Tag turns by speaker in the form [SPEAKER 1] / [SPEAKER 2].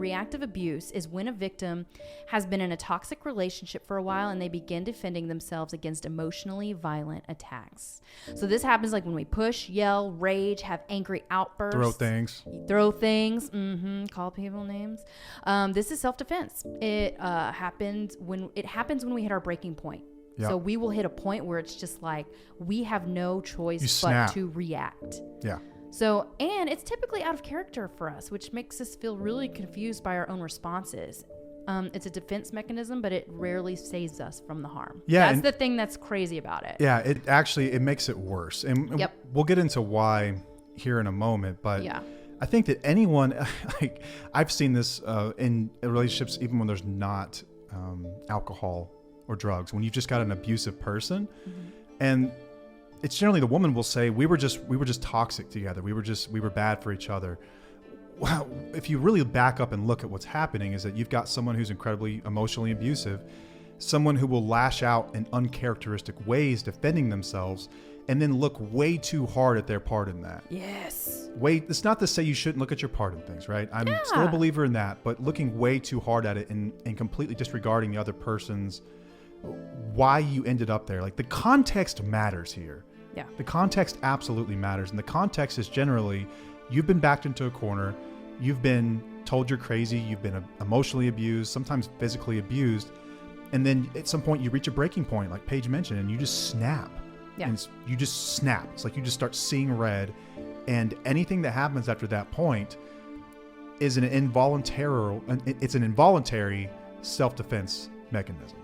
[SPEAKER 1] reactive abuse is when a victim has been in a toxic relationship for a while and they begin defending themselves against emotionally violent attacks. So this happens like when we push, yell, rage, have angry outbursts. Throw things. Call people names. This is self-defense. It happens when we hit our breaking point. Yep. So we will hit a point where it's just like we have no choice but to react.
[SPEAKER 2] Yeah.
[SPEAKER 1] So, and it's typically out of character for us, which makes us feel really confused by our own responses. It's a defense mechanism, but it rarely saves us from the harm.
[SPEAKER 2] Yeah,
[SPEAKER 1] that's the thing that's crazy about it.
[SPEAKER 2] Yeah, it makes it worse. And we'll get into why here in a moment, but I think that anyone, like I've seen this in relationships, even when there's not alcohol or drugs, when you've just got an abusive person, and it's generally the woman will say, we were just toxic together. We were bad for each other. Wow. If you really back up and look at what's happening, is that you've got someone who's incredibly emotionally abusive, someone who will lash out in uncharacteristic ways, defending themselves, and then look way too hard at their part in that.
[SPEAKER 1] Yes.
[SPEAKER 2] It's not to say you shouldn't look at your part in things, right? I'm still a believer in that, but looking way too hard at it and completely disregarding the other person's, why you ended up there. Like the context matters here.
[SPEAKER 1] Yeah.
[SPEAKER 2] The context absolutely matters. And the context is generally, you've been backed into a corner. You've been told you're crazy. You've been emotionally abused, sometimes physically abused. And then at some point you reach a breaking point, like Paige mentioned, and you just snap.
[SPEAKER 1] Yeah.
[SPEAKER 2] And you just snap. It's like you just start seeing red. And anything that happens after that point is an involuntary self-defense mechanism.